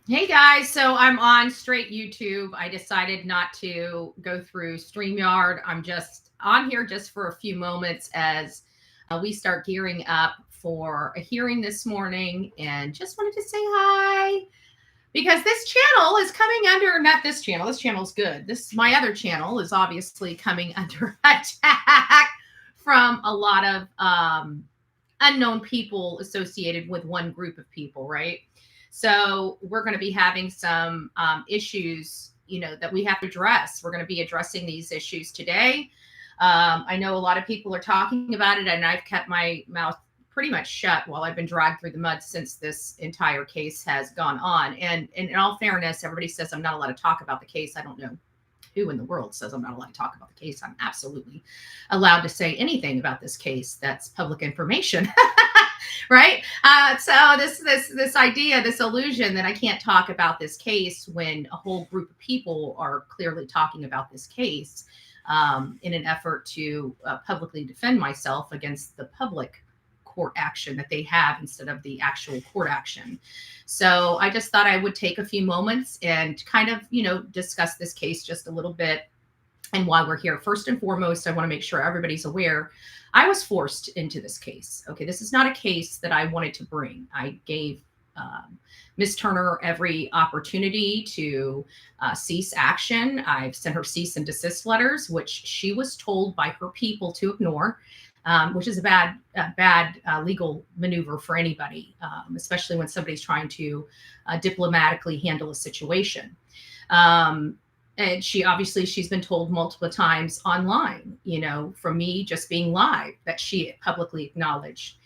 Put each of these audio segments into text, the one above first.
Hey guys, so I'm on straight YouTube. I decided not to go through StreamYard. I'm just on here just for a few moments as we start gearing up for a hearing this morning, and just wanted to say hi because this channel is coming under, not this channel. This channel is good. My other channel is obviously coming under attack from a lot of unknown people associated with one group of people, right? So we're going to be having some issues, that we have to address. We're going to be addressing these issues today. I know a lot of people are talking about it, and I've kept my mouth pretty much shut while I've been dragged through the mud since this entire case has gone on. And in all fairness, everybody says I'm not allowed to talk about the case. I don't know who in the world says I'm not allowed to talk about the case. I'm absolutely allowed to say anything about this case that's public information. Right? So this idea, this illusion that I can't talk about this case when a whole group of people are clearly talking about this case in an effort to publicly defend myself against the public court action that they have instead of the actual court action. So I just thought I would take a few moments and kind of, discuss this case just a little bit and why we're here. First and foremost, I want to make sure everybody's aware I was forced into this case. Okay, this is not a case that I wanted to bring. I gave Ms. Turner every opportunity to cease action. I've sent her cease and desist letters, which she was told by her people to ignore, which is a bad legal maneuver for anybody, especially when somebody's trying to diplomatically handle a situation. And she's been told multiple times online, from me just being live, that she publicly acknowledged.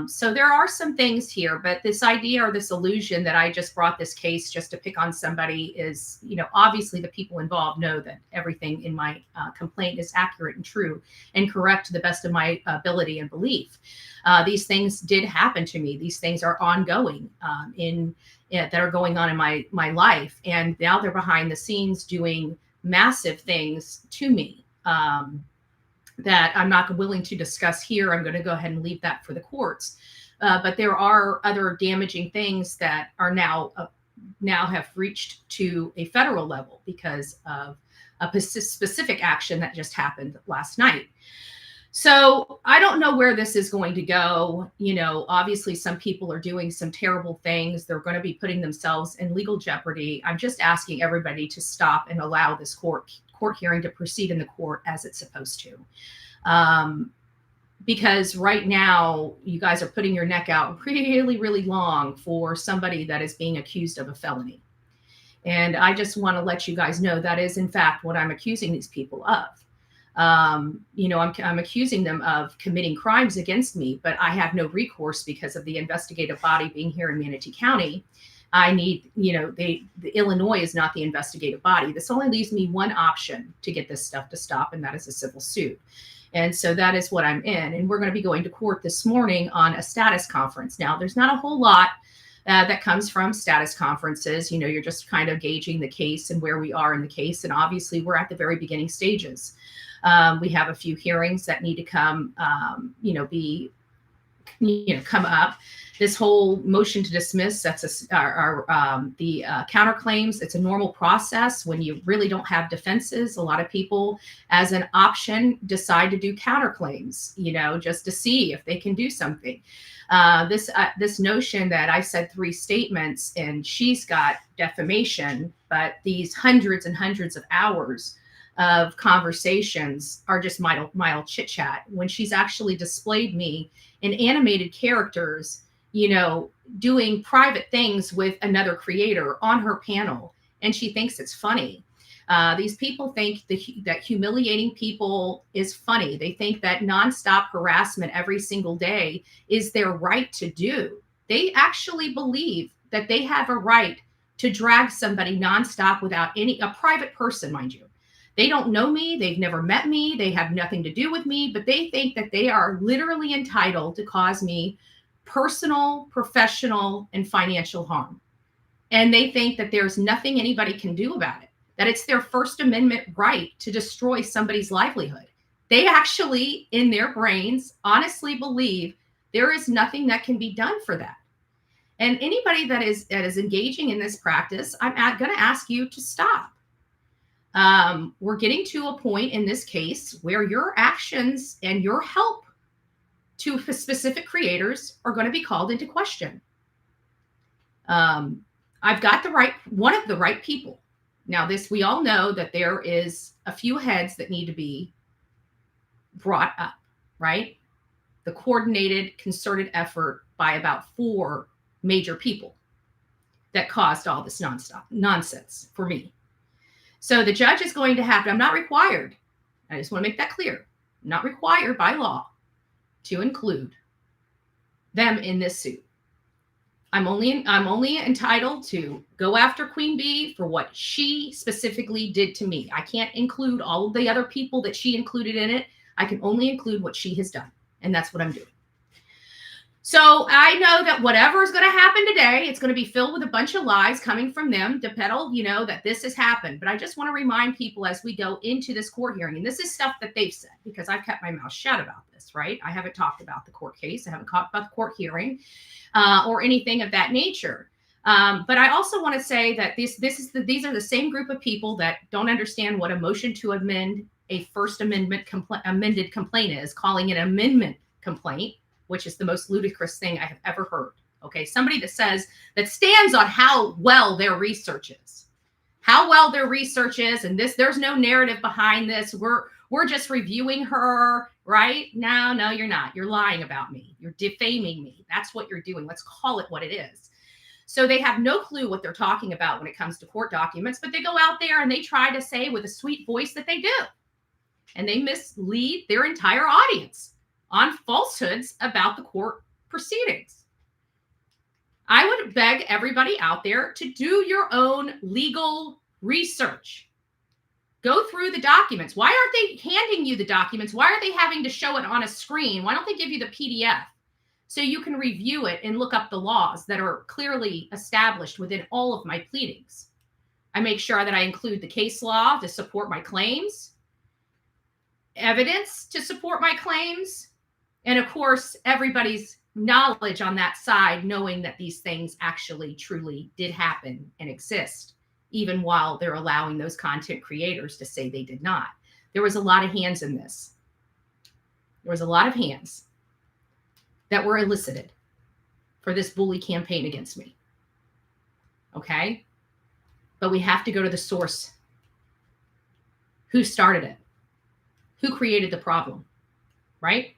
So there are some things here, but this idea or this illusion that I just brought this case just to pick on somebody is, obviously the people involved know that everything in my complaint is accurate and true and correct to the best of my ability and belief. These things did happen to me. These things are ongoing that are going on in my life, and now they're behind the scenes doing massive things to me. That I'm not willing to discuss here. I'm going to go ahead and leave that for the courts. But there are other damaging things that are now have reached to a federal level because of a specific action that just happened last night. So I don't know where this is going to go. Obviously some people are doing some terrible things. They're going to be putting themselves in legal jeopardy. I'm just asking everybody to stop and allow this court hearing to proceed in the court as it's supposed to. Because right now you guys are putting your neck out really, really long for somebody that is being accused of a felony. And I just want to let you guys know that is in fact what I'm accusing these people of. I'm accusing them of committing crimes against me, but I have no recourse because of the investigative body being here in Manatee County. I need, the Illinois is not the investigative body. This only leaves me one option to get this stuff to stop, and that is a civil suit. And so that is what I'm in. And we're going to be going to court this morning on a status conference. Now, there's not a whole lot that comes from status conferences. You're just kind of gauging the case and where we are in the case. And obviously, we're at the very beginning stages. We have a few hearings that need to come, come up. This whole motion to dismiss, that's the counterclaims. It's a normal process when you really don't have defenses. A lot of people, as an option, decide to do counterclaims, just to see if they can do something. This notion that I said 3 statements and she's got defamation, but these hundreds and hundreds of hours of conversations are just mild chit chat, when she's actually displayed me in animated characters, doing private things with another creator on her panel, and she thinks it's funny. These people think that humiliating people is funny. They think that nonstop harassment every single day is their right to do. They actually believe that they have a right to drag somebody nonstop without a private person, mind you. They don't know me. They've never met me. They have nothing to do with me, but they think that they are literally entitled to cause me personal, professional, and financial harm. And they think that there's nothing anybody can do about it, that it's their First Amendment right to destroy somebody's livelihood. They actually, in their brains, honestly believe there is nothing that can be done for that. And anybody that is engaging in this practice, I'm going to ask you to stop. We're getting to a point in this case where your actions and your help to specific creators are going to be called into question. I've got one of the right people. Now, we all know that there is a few heads that need to be brought up, right? The coordinated, concerted effort by about 4 major people that caused all this nonsense for me. So the judge is going to have to, I'm not required, I just want to make that clear, not required by law to include them in this suit. I'm only entitled to go after Queen Bee for what she specifically did to me. I can't include all of the other people that she included in it. I can only include what she has done, and that's what I'm doing. So I know that whatever is going to happen today, it's going to be filled with a bunch of lies coming from them to peddle, that this has happened. But I just want to remind people as we go into this court hearing, and this is stuff that they've said because I've kept my mouth shut about this, right? I haven't talked about the court case. I haven't talked about the court hearing or anything of that nature. But I also want to say that these are the same group of people that don't understand what a motion to amend a First Amendment amended complaint is, calling it an amendment complaint, which is the most ludicrous thing I have ever heard. Okay, somebody that stands on how well their research is, and there's no narrative behind this. We're just reviewing her, right? No, you're not. You're lying about me. You're defaming me. That's what you're doing. Let's call it what it is. So they have no clue what they're talking about when it comes to court documents, but they go out there and they try to say with a sweet voice that they do. And they mislead their entire audience on falsehoods about the court proceedings. I would beg everybody out there to do your own legal research. Go through the documents. Why aren't they handing you the documents? Why are they having to show it on a screen? Why don't they give you the PDF so you can review it and look up the laws that are clearly established within all of my pleadings? I make sure that I include the case law to support my claims, evidence to support my claims, and of course, everybody's knowledge on that side, knowing that these things actually truly did happen and exist, even while they're allowing those content creators to say they did not. There was a lot of hands in this. There was a lot of hands that were elicited for this bully campaign against me. Okay? But we have to go to the source. Who started it? Who created the problem? Right?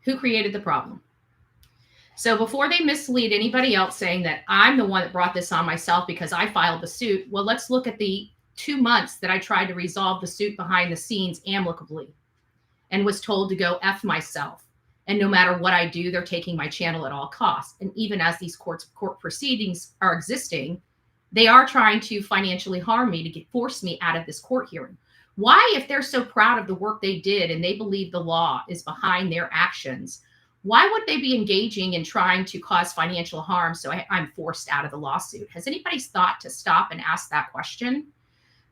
Who created the problem? So before they mislead anybody else saying that I'm the one that brought this on myself because I filed the suit, well, let's look at the 2 months that I tried to resolve the suit behind the scenes amicably and was told to go F myself. And no matter what I do, they're taking my channel at all costs. And even as these court proceedings are existing, they are trying to financially harm me to force me out of this court hearing. Why, if they're so proud of the work they did and they believe the law is behind their actions, why would they be engaging in trying to cause financial harm so I'm forced out of the lawsuit? Has anybody thought to stop and ask that question?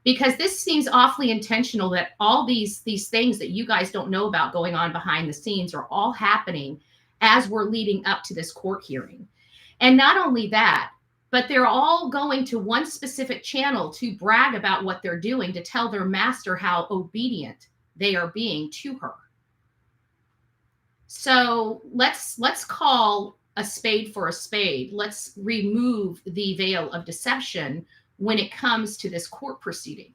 Because this seems awfully intentional that all these things that you guys don't know about going on behind the scenes are all happening as we're leading up to this court hearing. And not only that, but they're all going to one specific channel to brag about what they're doing, to tell their master how obedient they are being to her. So let's call a spade for a spade. Let's remove the veil of deception when it comes to this court proceeding,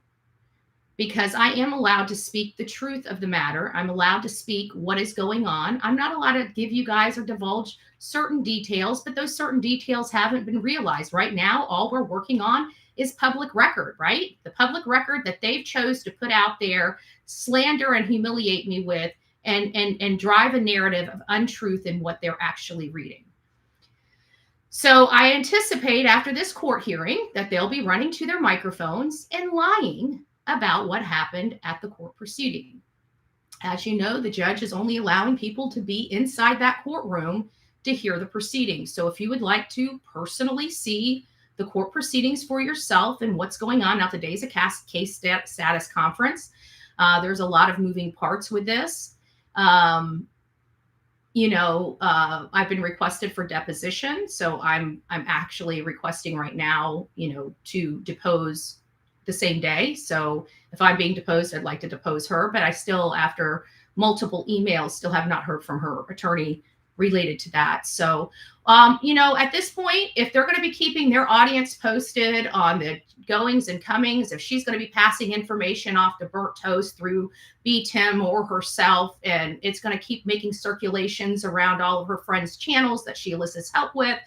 because I am allowed to speak the truth of the matter. I'm allowed to speak what is going on. I'm not allowed to give you guys or divulge certain details, but those certain details haven't been realized. Right now, all we're working on is public record, right? The public record that they've chose to put out there, slander and humiliate me with, and drive a narrative of untruth in what they're actually reading. So I anticipate after this court hearing that they'll be running to their microphones and lying about what happened at the court proceeding. As you know, the judge is only allowing people to be inside that courtroom to hear the proceedings. So if you would like to personally see the court proceedings for yourself and what's going on, now today's a case status conference. There's a lot of moving parts with this. I've been requested for deposition, so I'm actually requesting right now, to depose the same day. So if I'm being deposed, I'd like to depose her, but I still, after multiple emails, still have not heard from her attorney related to that. So, at this point, if they're going to be keeping their audience posted on the goings and comings, if she's going to be passing information off the burnt toast through Tim or herself, and it's going to keep making circulations around all of her friends' channels that she elicits help with.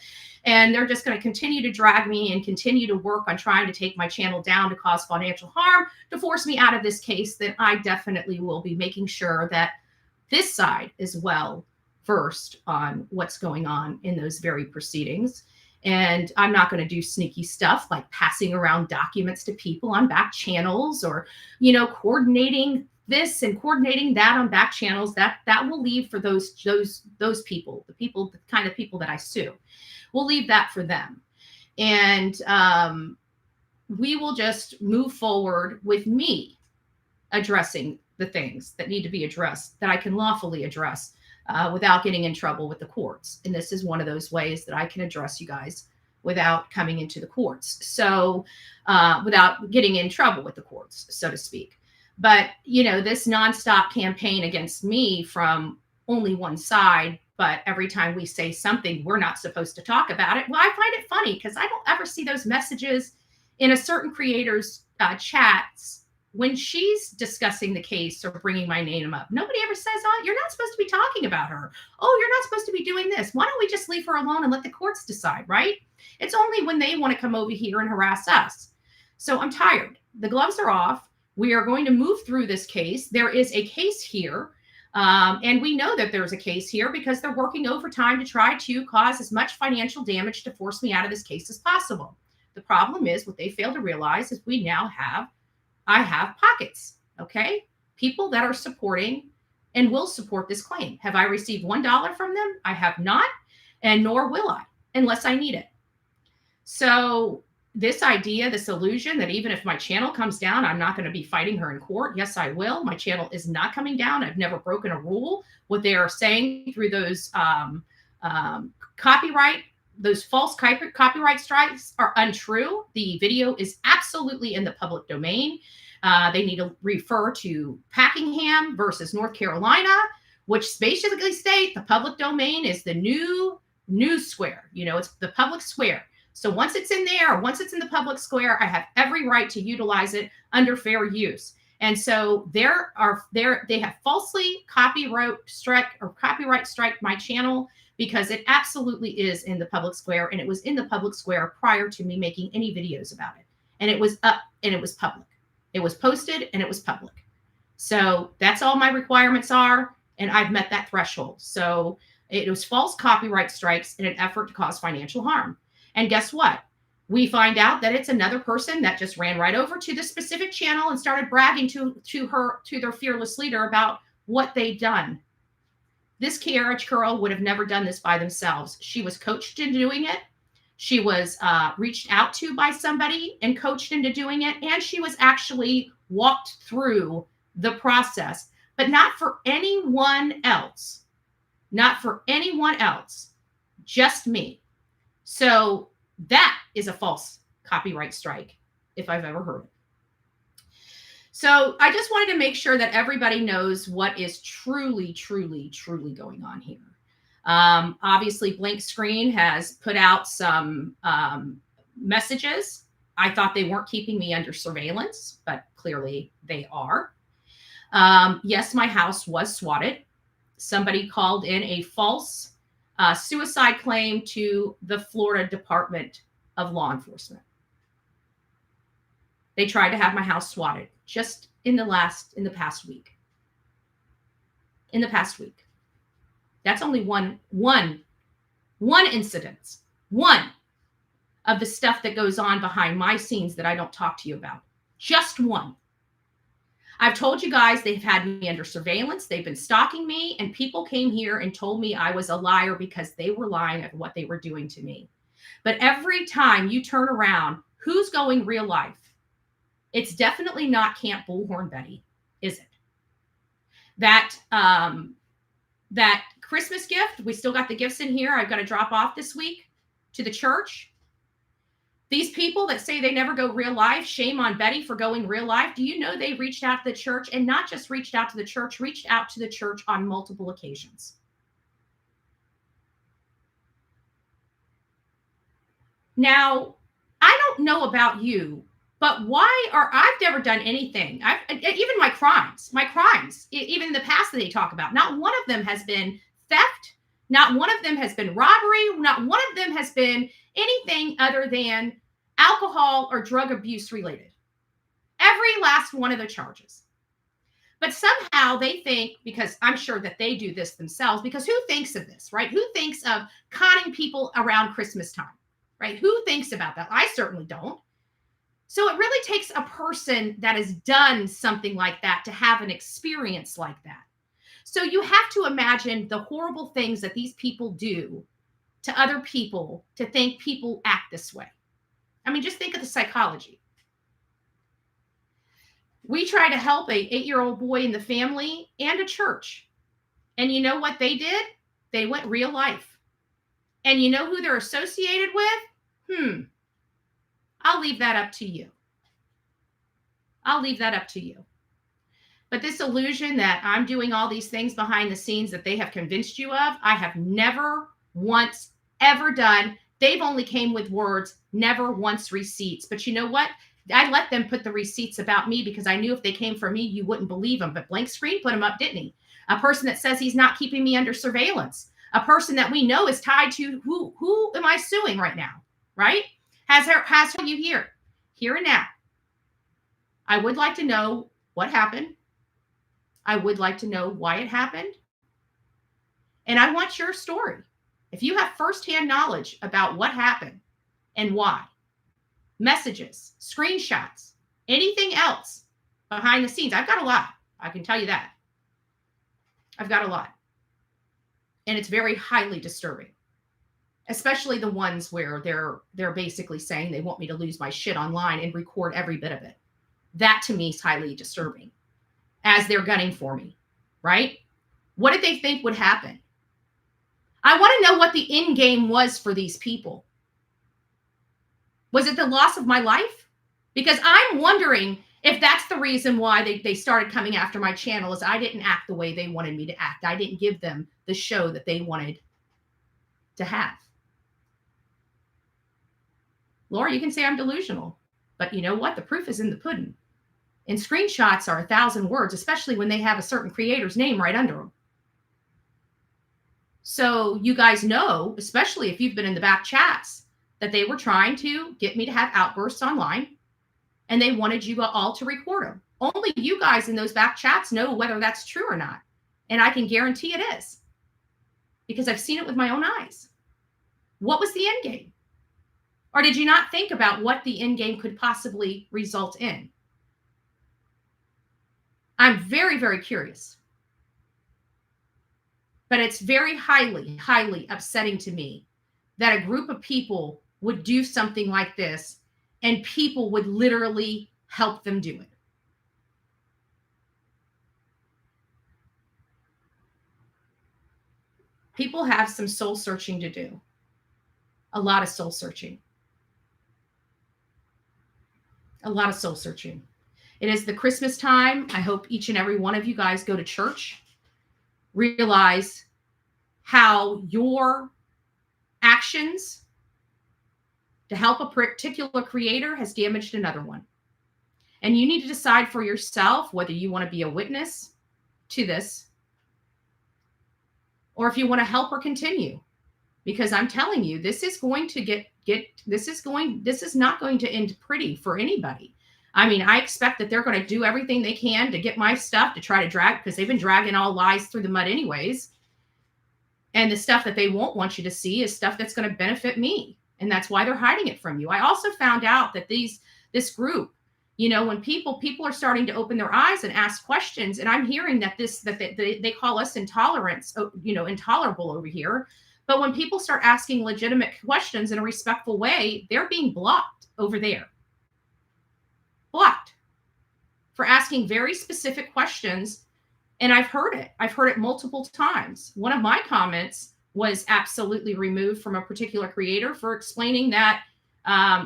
And they're just going to continue to drag me and continue to work on trying to take my channel down to cause financial harm, to force me out of this case. Then I definitely will be making sure that this side is well versed on what's going on in those very proceedings. And I'm not going to do sneaky stuff like passing around documents to people on back channels, or, coordinating this and coordinating that on back channels. That will leave for those people, the kind of people that I sue. We'll leave that for them. And we will just move forward with me addressing the things that need to be addressed, that I can lawfully address without getting in trouble with the courts. And this is one of those ways that I can address you guys without coming into the courts. So without getting in trouble with the courts, so to speak. But, this nonstop campaign against me from only one side, but every time we say something, we're not supposed to talk about it. Well, I find it funny because I don't ever see those messages in a certain creator's chats when she's discussing the case or bringing my name up. Nobody ever says, "Oh, you're not supposed to be talking about her. Oh, you're not supposed to be doing this. Why don't we just leave her alone and let the courts decide," right? It's only when they want to come over here and harass us. So I'm tired. The gloves are off. We are going to move through this case. There is a case here. And we know that there's a case here because they're working overtime to try to cause as much financial damage to force me out of this case as possible. The problem is, what they fail to realize is I have pockets, okay? People that are supporting and will support this claim. Have I received $1 from them? I have not, and nor will I, unless I need it. So this idea, this illusion that even if my channel comes down, I'm not going to be fighting her in court. Yes, I will. My channel is not coming down. I've never broken a rule. What they are saying through those those false copyright strikes are untrue. The video is absolutely in the public domain. They need to refer to Packingham versus North Carolina, which basically state the public domain is the new news square. It's the public square. So once it's in there, once it's in the public square, I have every right to utilize it under fair use. And so they have falsely copyright strike my channel because it absolutely is in the public square, and it was in the public square prior to me making any videos about it. And it was up and it was public. It was posted and it was public. So that's all my requirements are, and I've met that threshold. So it was false copyright strikes in an effort to cause financial harm. And guess what? We find out that it's another person that just ran right over to the specific channel and started bragging to their fearless leader about what they'd done. This carriage girl would have never done this by themselves. She was coached into doing it. She was reached out to by somebody and coached into doing it. And she was actually walked through the process, but not for anyone else. Not for anyone else. Just me. So that is a false copyright strike, if I've ever heard it. So I just wanted to make sure that everybody knows what is truly, truly, truly going on here. Obviously, Blank Screen has put out some messages. I thought they weren't keeping me under surveillance, but clearly they are. Yes, my house was swatted. Somebody called in a false suicide claim to the Florida Department of Law Enforcement. They tried to have my house swatted just in the past week. In the past week. That's only one incident. One of the stuff that goes on behind my scenes that I don't talk to you about. Just one. I've told you guys they've had me under surveillance. They've been stalking me, and people came here and told me I was a liar because they were lying at what they were doing to me. But every time you turn around, who's going real life? It's definitely not Camp Bullhorn Betty, is it? That Christmas gift. We still got the gifts in here. I've got to drop off this week to the church. These people that say they never go real life, shame on Betty for going real life. Do you know they reached out to the church, and not just reached out to the church, reached out to the church on multiple occasions? Now, I don't know about you, but I've never done anything. Even my crimes, even in the past that they talk about, not one of them has been theft. Not one of them has been robbery. Not one of them has been anything other than alcohol or drug abuse related. Every last one of the charges. But somehow they think, because I'm sure that they do this themselves, because who thinks of this, right? Who thinks of conning people around Christmas time, right? Who thinks about that? I certainly don't. So it really takes a person that has done something like that to have an experience like that. So you have to imagine the horrible things that these people do to other people to think people act this way. I mean, just think of the psychology. We try to help a 8-year-old boy in the family and a church. And you know what they did? They went real life. And you know who they're associated with? I'll leave that up to you. I'll leave that up to you. But this illusion that I'm doing all these things behind the scenes that they have convinced you of, I have never once ever done. They've only came with words, never once receipts. But you know what? I let them put the receipts about me because I knew if they came for me, you wouldn't believe them. But Blank Screen put them up, didn't he? A person that says he's not keeping me under surveillance. A person that we know is tied to who am I suing right now, right? Has you here and now. I would like to know what happened. I would like to know why it happened. And I want your story. If you have firsthand knowledge about what happened and why, messages, screenshots, anything else behind the scenes, I've got a lot. I can tell you that. I've got a lot. And it's very highly disturbing, especially the ones where they're basically saying they want me to lose my shit online and record every bit of it. That to me is highly disturbing, as they're gunning for me, right? What did they think would happen? I want to know what the end game was for these people. Was it the loss of my life? Because I'm wondering if that's the reason why they started coming after my channel, is I didn't act the way they wanted me to act. I didn't give them the show that they wanted to have. Laura, you can say I'm delusional, but you know what? The proof is in the pudding. And screenshots are 1,000 words, especially when they have a certain creator's name right under them. So you guys know, especially if you've been in the back chats, that they were trying to get me to have outbursts online, and they wanted you all to record them. Only you guys in those back chats know whether that's true or not. And I can guarantee it is, because I've seen it with my own eyes. What was the end game? Or did you not think about what the end game could possibly result in? I'm very, very curious. But it's very highly, highly upsetting to me that a group of people would do something like this and people would literally help them do it. People have some soul searching to do. A lot of soul searching. A lot of soul searching. It is the Christmas time. I hope each and every one of you guys go to church. Realize how your actions to help a particular creator has damaged another one. And you need to decide for yourself whether you want to be a witness to this or if you want to help or continue. Because I'm telling you, this is going to this is not going to end pretty for anybody. I mean, I expect that they're going to do everything they can to get my stuff to try to drag, because they've been dragging all lies through the mud anyways. And the stuff that they won't want you to see is stuff that's going to benefit me. And that's why they're hiding it from you. I also found out that this group, you know, when people are starting to open their eyes and ask questions, and I'm hearing that they call us intolerance, you know, intolerable over here. But when people start asking legitimate questions in a respectful way, they're being blocked over there. Blocked for asking very specific questions And I've heard it. I've heard it multiple times. One of my comments was absolutely removed from a particular creator for explaining that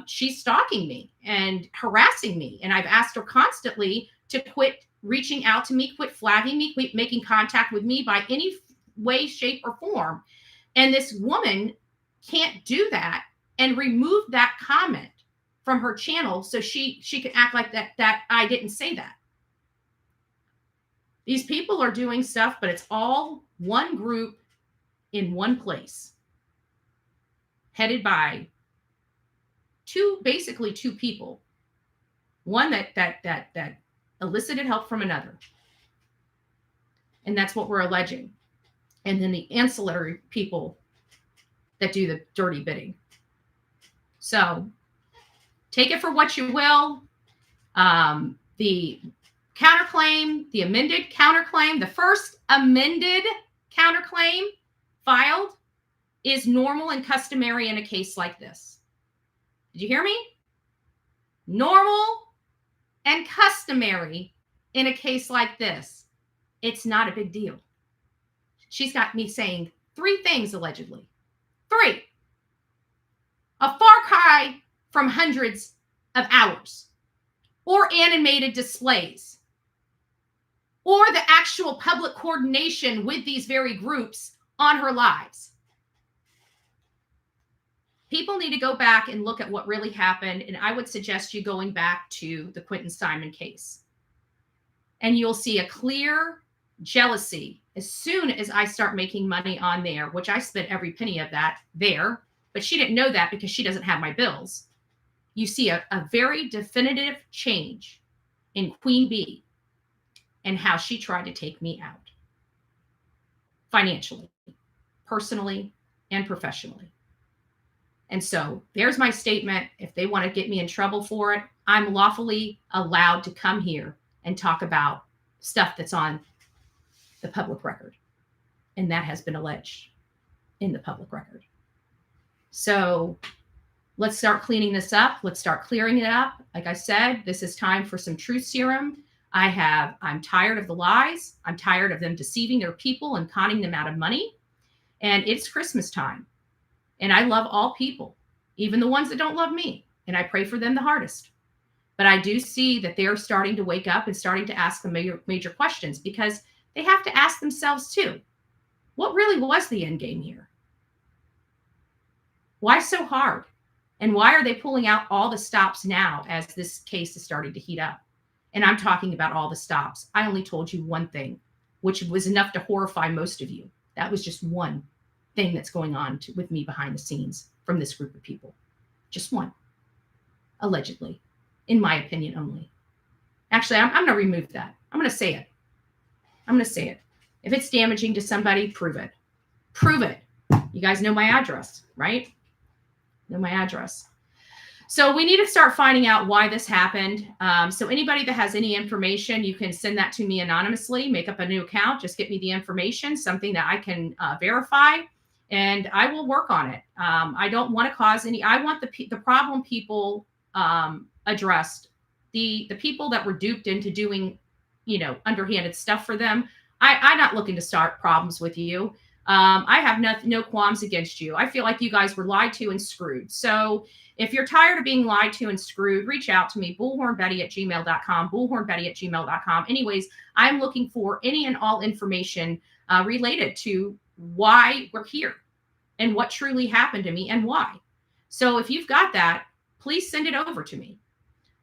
she's stalking me and harassing me. And I've asked her constantly to quit reaching out to me, quit flagging me, quit making contact with me by any way, shape, or form. And this woman can't do that and remove that comment from her channel so she can act like that I didn't say that. These people are doing stuff, but it's all one group in one place, headed by basically two people. One that elicited help from another. And that's what we're alleging. And then the ancillary people that do the dirty bidding. So take it for what you will. The counterclaim, the amended counterclaim, the first amended counterclaim filed is normal and customary in a case like this. Did you hear me? Normal and customary in a case like this. It's not a big deal. She's got me saying 3 things allegedly. 3. A far cry from hundreds of hours, or animated displays, or the actual public coordination with these very groups on her lives. People need to go back and look at what really happened, and I would suggest you going back to the Quentin Simon case. And you'll see a clear jealousy as soon as I start making money on there, which I spent every penny of that there, but she didn't know that because she doesn't have my bills. You see a very definitive change in Queen Bee and how she tried to take me out financially, personally, and professionally. And so there's my statement. If they want to get me in trouble for it, I'm lawfully allowed to come here and talk about stuff that's on the public record. And that has been alleged in the public record. So let's start cleaning this up. Let's start clearing it up. Like I said, this is time for some truth serum. I'm tired of the lies. I'm tired of them deceiving their people and conning them out of money. And it's Christmas time. And I love all people, even the ones that don't love me. And I pray for them the hardest. But I do see that they're starting to wake up and starting to ask the major questions, because they have to ask themselves too, what really was the end game here? Why so hard? And why are they pulling out all the stops now as this case is starting to heat up? And I'm talking about all the stops. I only told you one thing, which was enough to horrify most of you. That was just one thing that's going on with me behind the scenes from this group of people. Just one, allegedly, in my opinion only. Actually, I'm going to remove that. I'm going to say it. I'm going to say it. If it's damaging to somebody, prove it. Prove it. You guys know my address, right? Know my address. So we need to start finding out why this happened. So anybody that has any information, you can send that to me anonymously. Make up a new account. Just get me the information, something that I can verify, and I will work on it. I don't want to cause any. I want the problem people addressed. The people that were duped into doing, underhanded stuff for them. I'm not looking to start problems with you. I have no qualms against you. I feel like you guys were lied to and screwed. So if you're tired of being lied to and screwed, reach out to me, bullhornbetty@gmail.com, bullhornbetty@gmail.com. Anyways, I'm looking for any and all information related to why we're here and what truly happened to me and why. So if you've got that, please send it over to me.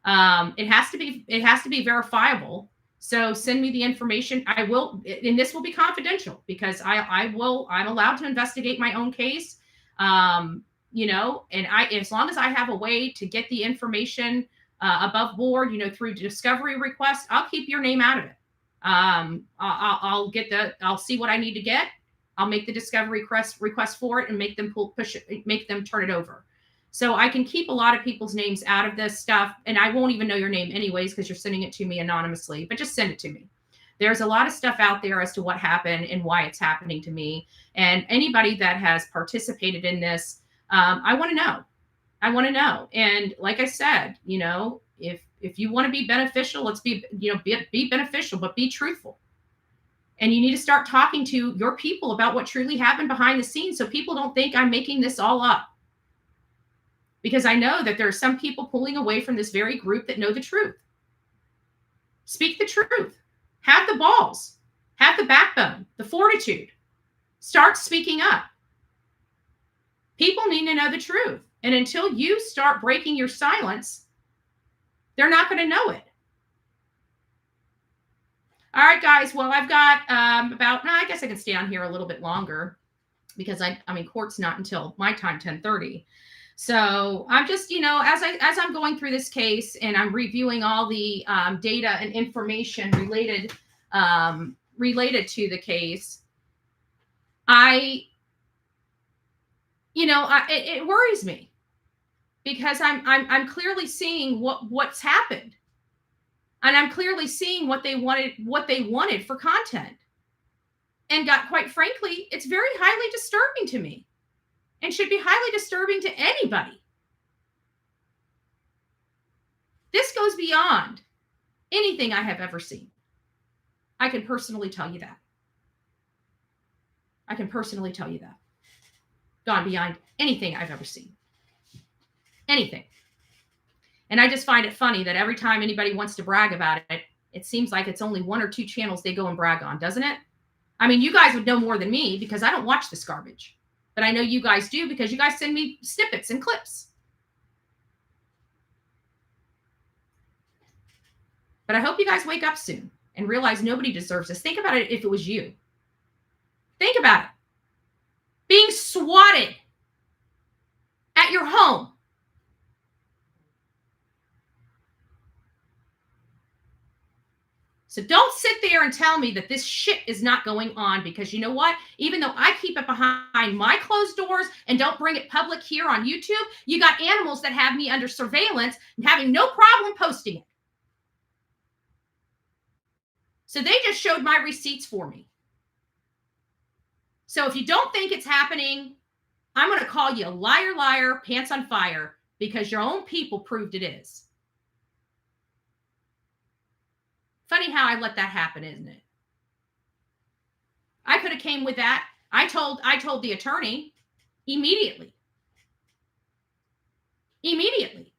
It has to be verifiable. So send me the information. I will, and this will be confidential because I'm allowed to investigate my own case. And as long as I have a way to get the information above board, through discovery request, I'll keep your name out of it. I'll see what I need to get. I'll make the discovery request for it and make them make them turn it over. So I can keep a lot of people's names out of this stuff, and I won't even know your name anyways because you're sending it to me anonymously, but just send it to me. There's a lot of stuff out there as to what happened and why it's happening to me. And anybody that has participated in this, I want to know. I want to know. And like I said, if you want to be beneficial, let's be beneficial, but be truthful. And you need to start talking to your people about what truly happened behind the scenes so people don't think I'm making this all up. Because I know that there are some people pulling away from this very group that know the truth. Speak the truth. Have the balls. Have the backbone, the fortitude. Start speaking up. People need to know the truth. And until you start breaking your silence, they're not going to know it. All right, guys. Well, I've got I guess I can stay on here a little bit longer because I mean, court's not until my time, 10:30. So I'm just, as I'm going through this case and I'm reviewing all the data and information related to the case, it worries me because I'm clearly seeing what's happened, and I'm clearly seeing what they wanted for content, and quite frankly, it's very highly disturbing to me. And should be highly disturbing to anybody. This goes beyond anything I have ever seen. I can personally tell you that. Gone beyond anything I've ever seen. Anything. And I just find it funny that every time anybody wants to brag about it, it seems like it's only one or two channels they go and brag on, doesn't it? I mean, you guys would know more than me because I don't watch this garbage. But I know you guys do because you guys send me snippets and clips. But I hope you guys wake up soon and realize nobody deserves this. Think about it if it was you. Think about it. Being swatted at your home. So don't sit there and tell me that this shit is not going on, because you know what? Even though I keep it behind my closed doors and don't bring it public here on YouTube, you got animals that have me under surveillance and having no problem posting it. So they just showed my receipts for me. So if you don't think it's happening, I'm going to call you a liar, liar, pants on fire, because your own people proved it is. Funny how I let that happen, isn't it? I could have came with that. I told the attorney immediately. Immediately.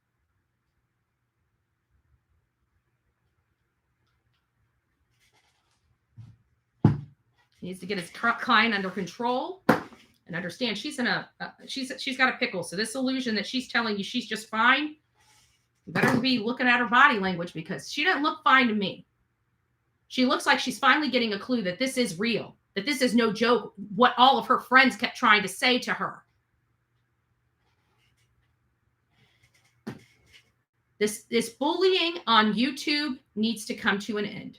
He needs to get his client under control and understand she's in she's got a pickle. So this illusion that she's telling you she's just fine, you better be looking at her body language, because she doesn't look fine to me. She looks like she's finally getting a clue that this is real, that this is no joke, what all of her friends kept trying to say to her. This bullying on YouTube needs to come to an end.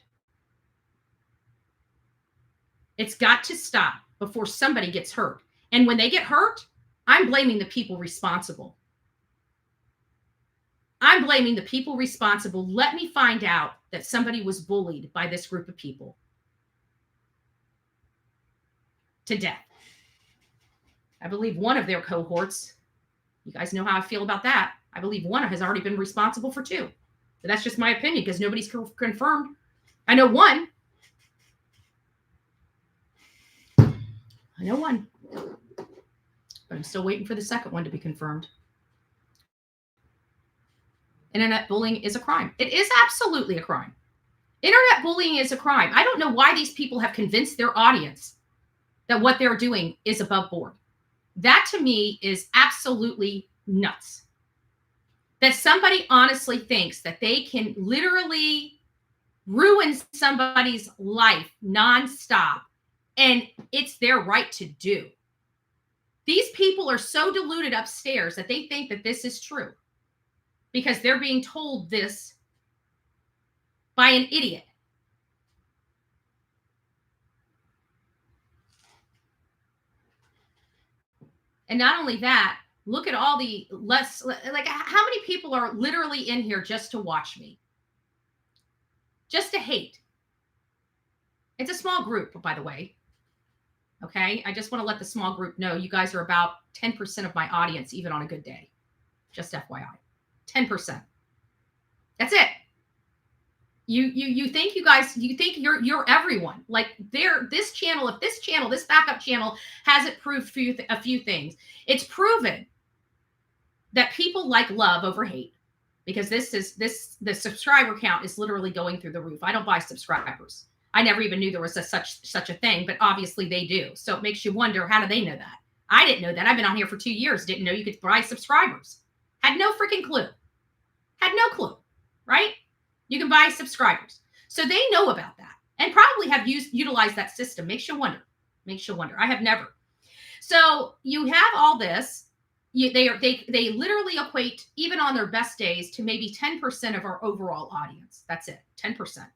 It's got to stop before somebody gets hurt. And when they get hurt, I'm blaming the people responsible. I'm blaming the people responsible. Let me find out that somebody was bullied by this group of people to death. I believe one of their cohorts, you guys know how I feel about that. I believe one has already been responsible for two. But that's just my opinion because nobody's confirmed. I know one. But I'm still waiting for the second one to be confirmed. Internet bullying is a crime. It is absolutely a crime. Internet bullying is a crime. I don't know why these people have convinced their audience that what they're doing is above board. That to me is absolutely nuts. That somebody honestly thinks that they can literally ruin somebody's life nonstop, and it's their right to do. These people are so deluded upstairs that they think that this is true because they're being told this by an idiot. And not only that, look at all the how many people are literally in here just to watch me? Just to hate. It's a small group, by the way. Okay? I just want to let the small group know you guys are about 10% of my audience, even on a good day. Just FYI. 10%. That's it. You think you think you're everyone. Like this channel, if this channel, this backup channel hasn't proved a few things. It's proven that people like love over hate, because the subscriber count is literally going through the roof. I don't buy subscribers. I never even knew there was such a thing, but obviously they do. So it makes you wonder, how do they know that? I didn't know that. I've been on here for 2 years. Didn't know you could buy subscribers. Had no freaking clue. Had no clue, right? You can buy subscribers. So they know about that and probably have utilized that system. Makes you wonder. Makes you wonder. I have never. So you have all this. They literally equate, even on their best days, to maybe 10% of our overall audience. That's it. 10%.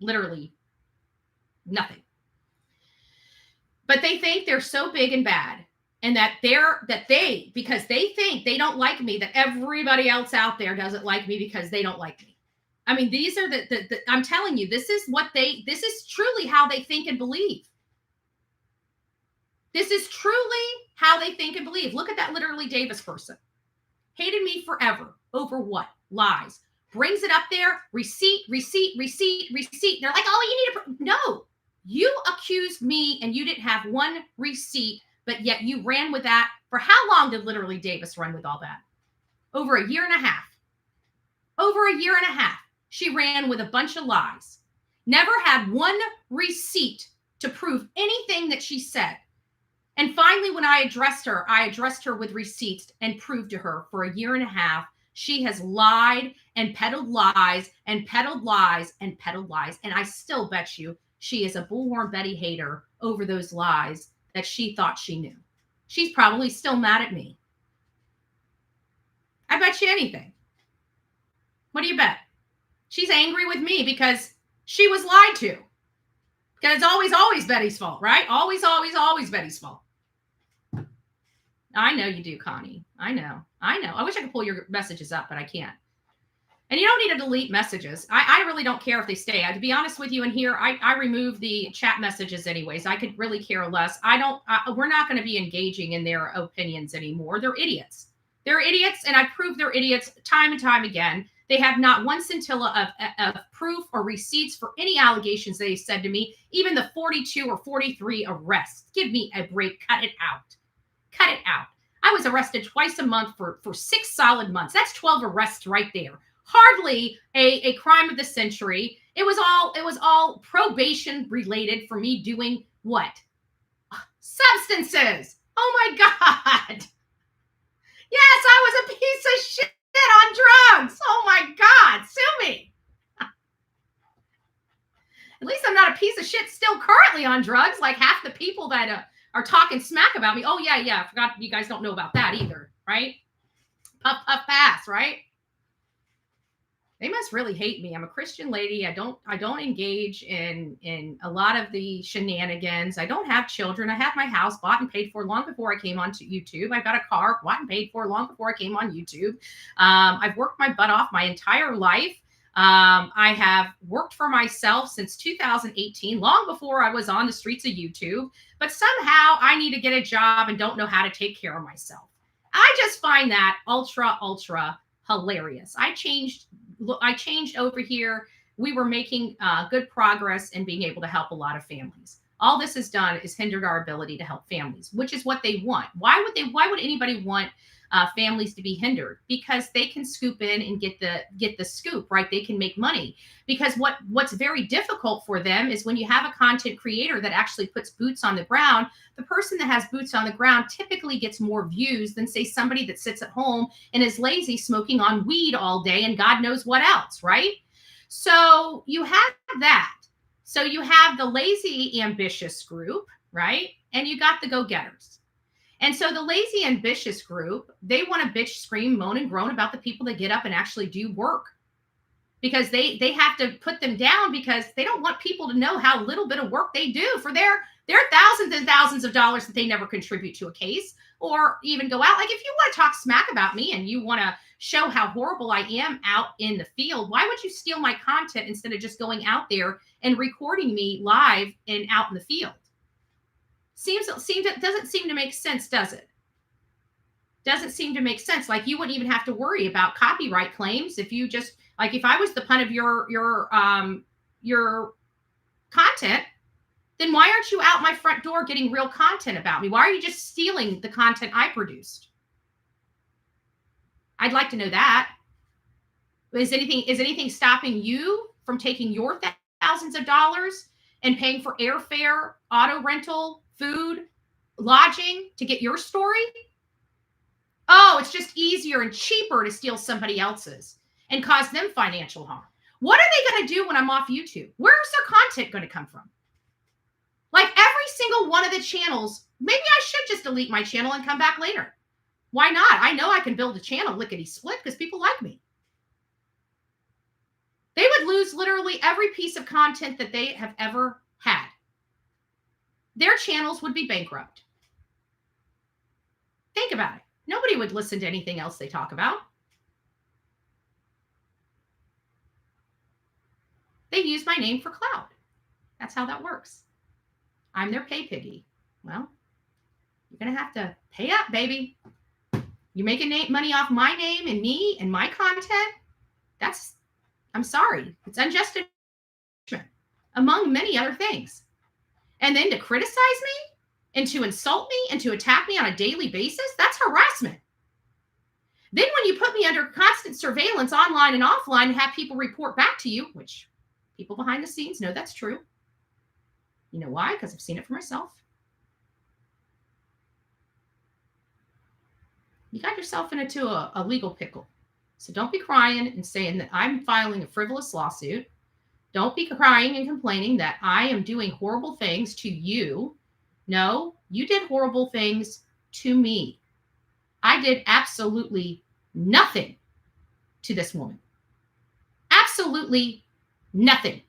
Literally nothing. But they think they're so big and bad, and because they think they don't like me, that everybody else out there doesn't like me because they don't like me. I mean, these are the I'm telling you, this is truly how they think and believe. This is truly how they think and believe. Look at that Literally Davis person. Hated me forever. Over what? Lies. Brings it up there. Receipt. They're like, oh, you need no. You accused me and you didn't have one receipt, but yet you ran with that. For how long did Literally Davis run with all that? Over a year and a half. Over a year and a half. She ran with a bunch of lies. Never had one receipt to prove anything that she said. And finally, when I addressed her with receipts and proved to her for a year and a half, she has lied and peddled lies and peddled lies and peddled lies. And I still bet you she is a Bullhorn Betty hater over those lies that she thought she knew. She's probably still mad at me. I bet you anything. What do you bet? She's angry with me because she was lied to. Because it's always Betty's fault, right? Always Betty's fault. I know you do, Connie. I know. I wish I could pull your messages up, but I can't. And you don't need to delete messages. I really don't care if they stay. To be honest with you, in here, I remove the chat messages anyways. I could really care less. We're not going to be engaging in their opinions anymore. They're idiots. They're idiots, and I prove they're idiots time and time again. They have not one scintilla of proof or receipts for any allegations they said to me, even the 42 or 43 arrests. Give me a break. Cut it out. Cut it out. I was arrested twice a month for 6 solid months. That's 12 arrests right there. Hardly a crime of the century. It was all probation related for me doing what? Substances. Oh my God. Yes, I was a piece of shit on drugs. Oh my God. Sue me. At least I'm not a piece of shit still currently on drugs, like half the people that are talking smack about me. Oh, yeah. I forgot you guys don't know about that either, right? Puff, puff, pass, right? They must really hate me. I'm a Christian lady. I don't engage in a lot of the shenanigans. I don't have children. I have my house bought and paid for long before I came onto YouTube. I got a car bought and paid for long before I came on YouTube. I've worked my butt off my entire life. I have worked for myself since 2018, long before I was on the streets of YouTube. But somehow I need to get a job and don't know how to take care of myself. I just find that ultra hilarious. I changed over here. We were making good progress in being able to help a lot of families. All this has done is hindered our ability to help families, which is what they want. Why would anybody want families to be hindered? Because they can scoop in and get the scoop, right? They can make money. Because what's very difficult for them is when you have a content creator that actually puts boots on the ground. The person that has boots on the ground typically gets more views than, say, somebody that sits at home and is lazy, smoking on weed all day and God knows what else, right? So you have that. So you have the lazy, ambitious group, right? And you got the go-getters. And so the lazy, ambitious group, they want to bitch, scream, moan, and groan about the people that get up and actually do work. Because they have to put them down because they don't want people to know how little bit of work they do for their thousands and thousands of dollars that they never contribute to a case or even go out. Like, if you want to talk smack about me and you want to show how horrible I am out in the field, why would you steal my content instead of just going out there and recording me live and out in the field? Doesn't seem to make sense, does it? Doesn't seem to make sense. Like you wouldn't even have to worry about copyright claims if you just like if I was the pun of your content, then why aren't you out my front door getting real content about me? Why are you just stealing the content I produced? I'd like to know that. Is anything stopping you from taking your thousands of dollars and paying for airfare, auto rental, food, lodging to get your story? Oh, it's just easier and cheaper to steal somebody else's and cause them financial harm. What are they going to do when I'm off YouTube? Where's their content going to come from? Like every single one of the channels, maybe I should just delete my channel and come back later. Why not? I know I can build a channel lickety split because people like me. They would lose literally every piece of content that they have ever had. Their channels would be bankrupt. Think about it. Nobody would listen to anything else they talk about. They use my name for clout. That's how that works. I'm their pay piggy. Well, you're going to have to pay up, baby. You're making money off my name and me and my content. I'm sorry. It's unjust enrichment, among many other things. And then to criticize me and to insult me and to attack me on a daily basis, that's harassment. Then when you put me under constant surveillance online and offline and have people report back to you, which people behind the scenes know that's true. You know why? Because I've seen it for myself. You got yourself into a legal pickle. So don't be crying and saying that I'm filing a frivolous lawsuit. Don't be crying and complaining that I am doing horrible things to you. No, you did horrible things to me. I did absolutely nothing to this woman. Absolutely nothing.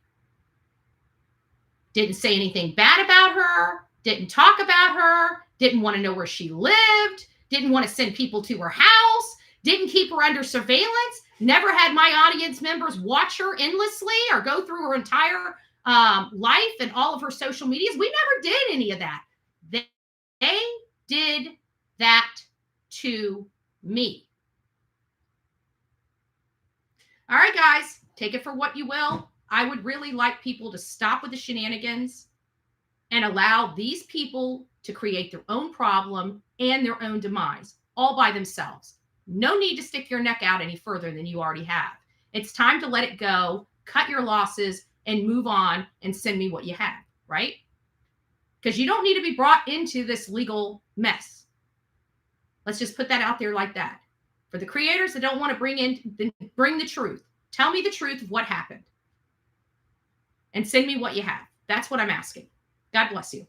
Didn't say anything bad about her. Didn't talk about her. Didn't want to know where she lived. Didn't want to send people to her house. Didn't keep her under surveillance. Never had my audience members watch her endlessly or go through her entire life and all of her social medias. We never did any of that. They did that to me. All right, guys, take it for what you will. I would really like people to stop with the shenanigans and allow these people to create their own problem and their own demise all by themselves. No need to stick your neck out any further than you already have. It's time to let it go, cut your losses, and move on and send me what you have, right? Because you don't need to be brought into this legal mess. Let's just put that out there like that. For the creators that don't want to bring the truth, tell me the truth of what happened and send me what you have. That's what I'm asking. God bless you.